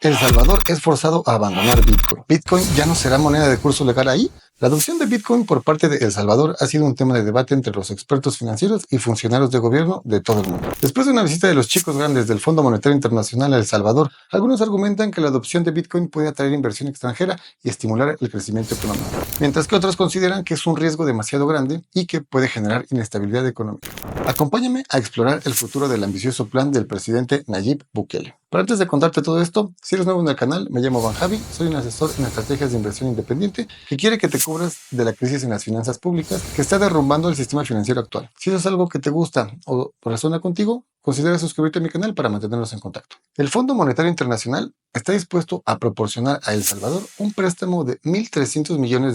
El Salvador es forzado a abandonar Bitcoin. ¿Bitcoin ya no será moneda de curso legal ahí? La adopción de Bitcoin por parte de El Salvador ha sido un tema de debate entre los expertos financieros y funcionarios de gobierno de todo el mundo. Después de una visita de los chicos grandes del Fondo Monetario Internacional a El Salvador, algunos argumentan que la adopción de Bitcoin puede atraer inversión extranjera y estimular el crecimiento económico, mientras que otros consideran que es un riesgo demasiado grande y que puede generar inestabilidad económica. Acompáñame a explorar el futuro del ambicioso plan del presidente Nayib Bukele. Pero antes de contarte todo esto, si eres nuevo en el canal, me llamo Van Javi, soy un asesor en estrategias de inversión independiente que quiere que te cubras de la crisis en las finanzas públicas que está derrumbando el sistema financiero actual. Si eso es algo que te gusta o resuena contigo, considera suscribirte a mi canal para mantenernos en contacto. El Fondo Monetario Internacional está dispuesto a proporcionar a El Salvador un préstamo de $1.300 millones,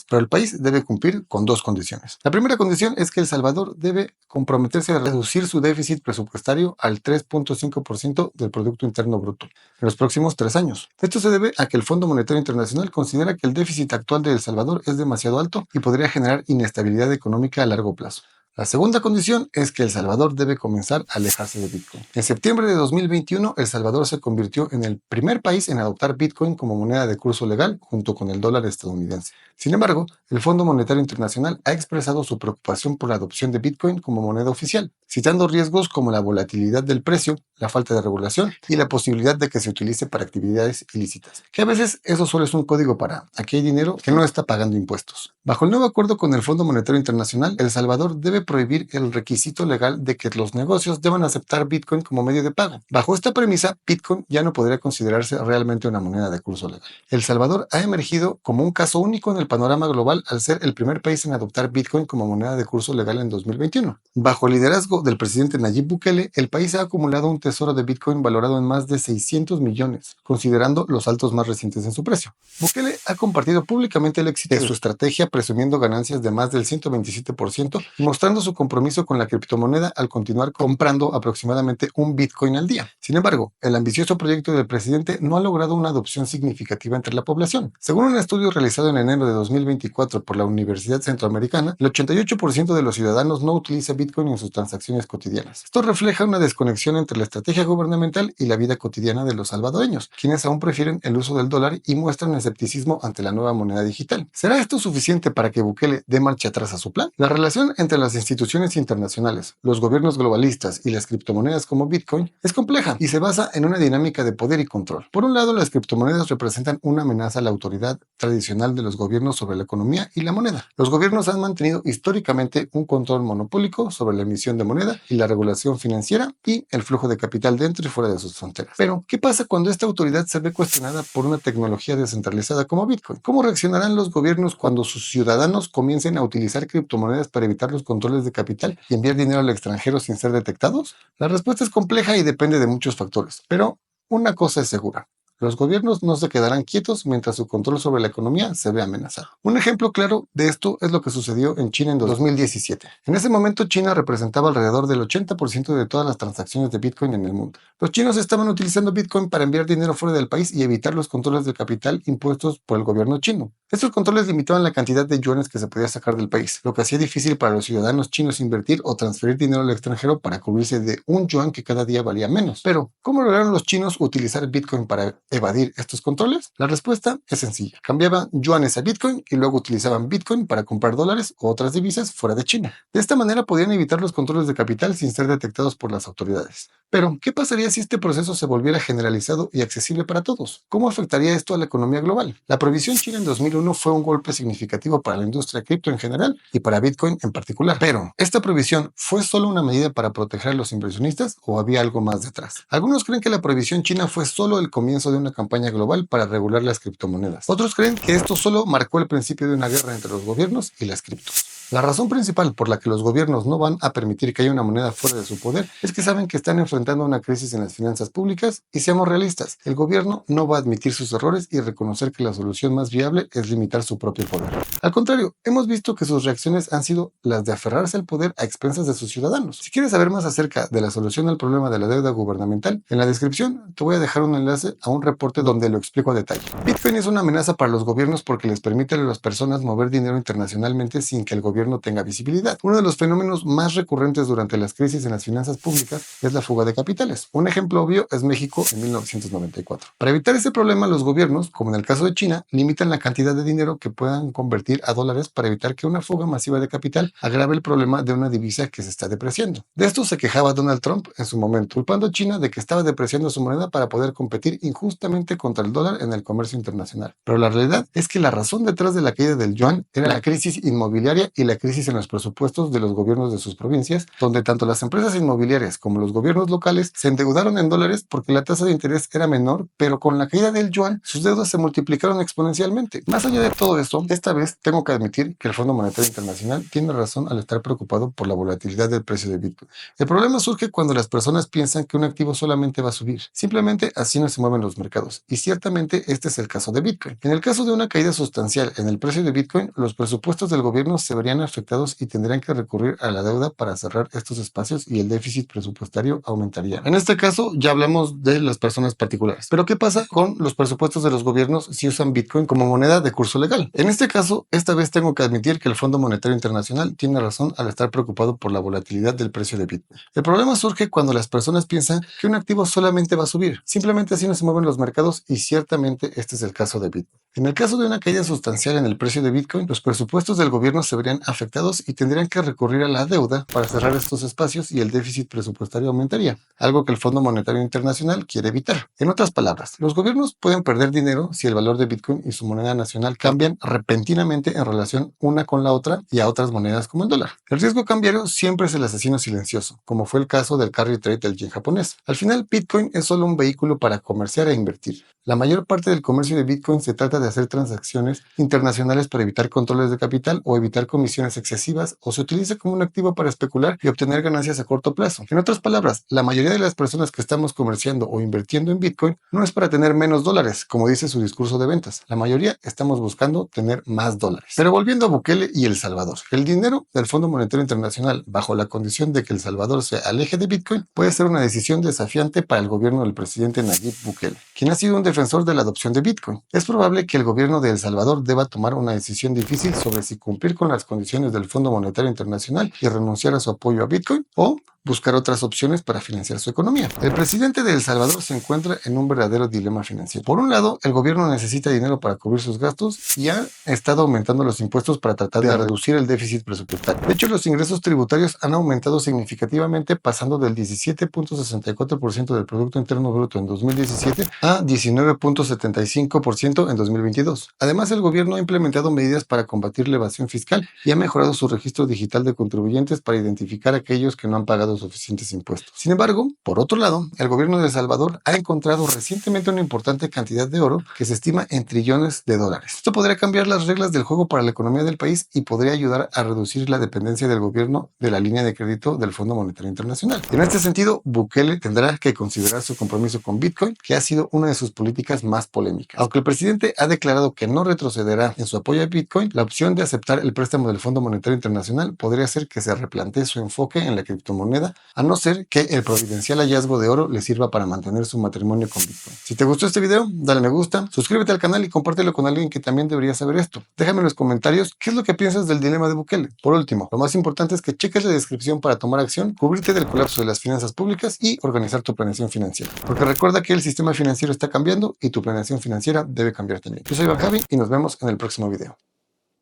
pero el país debe cumplir con dos condiciones. La primera condición es que El Salvador debe comprometerse a reducir su déficit presupuestario al 3.5% del Producto Interno Bruto en los próximos 3 años. Esto se debe a que el Fondo Monetario Internacional considera que el déficit actual de El Salvador es demasiado alto y podría generar inestabilidad económica a largo plazo. La segunda condición es que El Salvador debe comenzar a alejarse de Bitcoin. En septiembre de 2021, El Salvador se convirtió en el primer país en adoptar Bitcoin como moneda de curso legal junto con el dólar estadounidense. Sin embargo, el Fondo Monetario Internacional ha expresado su preocupación por la adopción de Bitcoin como moneda oficial, citando riesgos como la volatilidad del precio, la falta de regulación y la posibilidad de que se utilice para actividades ilícitas. Que a veces eso solo es un código para aquí hay dinero que no está pagando impuestos. Bajo el nuevo acuerdo con el Fondo Monetario Internacional, El Salvador debe prohibir el requisito legal de que los negocios deban aceptar Bitcoin como medio de pago. Bajo esta premisa, Bitcoin ya no podría considerarse realmente una moneda de curso legal. El Salvador ha emergido como un caso único en el panorama global al ser el primer país en adoptar Bitcoin como moneda de curso legal en 2021. Bajo el liderazgo del presidente Nayib Bukele, el país ha acumulado un tesoro de Bitcoin valorado en más de 600 millones, considerando los altos más recientes en su precio. Bukele ha compartido públicamente el éxito de su estrategia, presumiendo ganancias de más del 127% y mostrando su compromiso con la criptomoneda al continuar comprando aproximadamente un Bitcoin al día. Sin embargo, el ambicioso proyecto del presidente no ha logrado una adopción significativa entre la población. Según un estudio realizado en enero de 2024 por la Universidad Centroamericana, el 88% de los ciudadanos no utiliza Bitcoin en sus transacciones cotidianas. Esto refleja una desconexión entre la estrategia gubernamental y la vida cotidiana de los salvadoreños, quienes aún prefieren el uso del dólar y muestran escepticismo ante la nueva moneda digital. ¿Será esto suficiente para que Bukele dé marcha atrás a su plan? La relación entre las instituciones internacionales, los gobiernos globalistas y las criptomonedas como Bitcoin es compleja y se basa en una dinámica de poder y control. Por un lado, las criptomonedas representan una amenaza a la autoridad tradicional de los gobiernos sobre la economía y la moneda. Los gobiernos han mantenido históricamente un control monopólico sobre la emisión de moneda y la regulación financiera y el flujo de capital dentro y fuera de sus fronteras. Pero, ¿qué pasa cuando esta autoridad se ve cuestionada por una tecnología descentralizada como Bitcoin? ¿Cómo reaccionarán los gobiernos cuando sus ciudadanos comiencen a utilizar criptomonedas para evitar los controles de capital y enviar dinero al extranjero sin ser detectados? La respuesta es compleja y depende de muchos factores, pero una cosa es segura. Los gobiernos no se quedarán quietos mientras su control sobre la economía se ve amenazado. Un ejemplo claro de esto es lo que sucedió en China en 2017. En ese momento, China representaba alrededor del 80% de todas las transacciones de Bitcoin en el mundo. Los chinos estaban utilizando Bitcoin para enviar dinero fuera del país y evitar los controles de capital impuestos por el gobierno chino. Estos controles limitaban la cantidad de yuanes que se podía sacar del país, lo que hacía difícil para los ciudadanos chinos invertir o transferir dinero al extranjero para cubrirse de un yuan que cada día valía menos. Pero, ¿cómo lograron los chinos utilizar Bitcoin para evadir estos controles? La respuesta es sencilla. Cambiaban yuanes a Bitcoin y luego utilizaban Bitcoin para comprar dólares o otras divisas fuera de China. De esta manera podían evitar los controles de capital sin ser detectados por las autoridades. Pero, ¿qué pasaría si este proceso se volviera generalizado y accesible para todos? ¿Cómo afectaría esto a la economía global? La prohibición china en 2001 fue un golpe significativo para la industria cripto en general y para Bitcoin en particular. Pero, ¿esta prohibición fue solo una medida para proteger a los inversionistas o había algo más detrás? Algunos creen que la prohibición china fue solo el comienzo de una campaña global para regular las criptomonedas. Otros creen que esto solo marcó el principio de una guerra entre los gobiernos y las criptos. La razón principal por la que los gobiernos no van a permitir que haya una moneda fuera de su poder es que saben que están enfrentando una crisis en las finanzas públicas y seamos realistas, el gobierno no va a admitir sus errores y reconocer que la solución más viable es limitar su propio poder. Al contrario, hemos visto que sus reacciones han sido las de aferrarse al poder a expensas de sus ciudadanos. Si quieres saber más acerca de la solución al problema de la deuda gubernamental, en la descripción te voy a dejar un enlace a un reporte donde lo explico a detalle. Bitcoin es una amenaza para los gobiernos porque les permite a las personas mover dinero internacionalmente sin que el gobierno gobierno tenga visibilidad. Uno de los fenómenos más recurrentes durante las crisis en las finanzas públicas es la fuga de capitales. Un ejemplo obvio es México en 1994. Para evitar ese problema, los gobiernos, como en el caso de China, limitan la cantidad de dinero que puedan convertir a dólares para evitar que una fuga masiva de capital agrave el problema de una divisa que se está depreciando. De esto se quejaba Donald Trump en su momento, culpando a China de que estaba depreciando su moneda para poder competir injustamente contra el dólar en el comercio internacional. Pero la realidad es que la razón detrás de la caída del yuan era la crisis inmobiliaria y la crisis en los presupuestos de los gobiernos de sus provincias, donde tanto las empresas inmobiliarias como los gobiernos locales se endeudaron en dólares porque la tasa de interés era menor, pero con la caída del yuan sus deudas se multiplicaron exponencialmente. Más allá de todo esto, esta vez tengo que admitir que el Fondo Monetario Internacional tiene razón al estar preocupado por la volatilidad del precio de Bitcoin. El problema surge cuando las personas piensan que un activo solamente va a subir. Simplemente así no se mueven los mercados, y ciertamente este es el caso de Bitcoin. En el caso de una caída sustancial en el precio de Bitcoin, los presupuestos del gobierno se verían afectados y tendrían que recurrir a la deuda para cerrar estos espacios y el déficit presupuestario aumentaría. En este caso ya hablamos de las personas particulares. Pero ¿qué pasa con los presupuestos de los gobiernos si usan Bitcoin como moneda de curso legal? En este caso, esta vez tengo que admitir que el Fondo Monetario Internacional tiene razón al estar preocupado por la volatilidad del precio de Bitcoin. El problema surge cuando las personas piensan que un activo solamente va a subir. Simplemente así no se mueven los mercados y ciertamente este es el caso de Bitcoin. En el caso de una caída sustancial en el precio de Bitcoin, los presupuestos del gobierno se verían afectados y tendrían que recurrir a la deuda para cerrar estos espacios y el déficit presupuestario aumentaría, algo que el Fondo Monetario Internacional quiere evitar. En otras palabras, los gobiernos pueden perder dinero si el valor de Bitcoin y su moneda nacional cambian repentinamente en relación una con la otra y a otras monedas como el dólar. El riesgo cambiario siempre es el asesino silencioso, como fue el caso del carry trade del yen japonés. Al final, Bitcoin es solo un vehículo para comerciar e invertir. La mayor parte del comercio de Bitcoin se trata de hacer transacciones internacionales para evitar controles de capital o evitar comisiones excesivas, o se utiliza como un activo para especular y obtener ganancias a corto plazo. En otras palabras, la mayoría de las personas que estamos comerciando o invirtiendo en Bitcoin no es para tener menos dólares, como dice su discurso de ventas. La mayoría estamos buscando tener más dólares. Pero volviendo a Bukele y El Salvador, el dinero del Fondo Monetario Internacional, bajo la condición de que El Salvador se aleje de Bitcoin, puede ser una decisión desafiante para el gobierno del presidente Nayib Bukele, quien ha sido un defensor de la adopción de Bitcoin. Es probable que el gobierno de El Salvador deba tomar una decisión difícil sobre si cumplir con las condiciones del Fondo Monetario Internacional y renunciar a su apoyo a Bitcoin o buscar otras opciones para financiar su economía. El presidente de El Salvador se encuentra en un verdadero dilema financiero. Por un lado, el gobierno necesita dinero para cubrir sus gastos y ha estado aumentando los impuestos para tratar de reducir el déficit presupuestario. De hecho, los ingresos tributarios han aumentado significativamente, pasando del 17.64% del Producto Interno Bruto en 2017 a 19.75% en 2022. Además, el gobierno ha implementado medidas para combatir la evasión fiscal y ha mejorado su registro digital de contribuyentes para identificar a aquellos que no han pagado suficientes impuestos. Sin embargo, por otro lado, el gobierno de El Salvador ha encontrado recientemente una importante cantidad de oro que se estima en trillones de dólares. Esto podría cambiar las reglas del juego para la economía del país y podría ayudar a reducir la dependencia del gobierno de la línea de crédito del Fondo Monetario Internacional. En este sentido, Bukele tendrá que considerar su compromiso con Bitcoin, que ha sido una de sus políticas más polémicas. Aunque el presidente ha declarado que no retrocederá en su apoyo a Bitcoin, la opción de aceptar el préstamo del Fondo Monetario Internacional podría hacer que se replantee su enfoque en la criptomoneda, a no ser que el providencial hallazgo de oro le sirva para mantener su matrimonio con Bitcoin. Si te gustó este video, dale me gusta, suscríbete al canal y compártelo con alguien que también debería saber esto. Déjame en los comentarios qué es lo que piensas del dilema de Bukele. Por último, lo más importante es que cheques la descripción para tomar acción, cubrirte del colapso de las finanzas públicas y organizar tu planeación financiera. Porque recuerda que el sistema financiero está cambiando y tu planeación financiera debe cambiar también. Yo soy Iván Javi y nos vemos en el próximo video.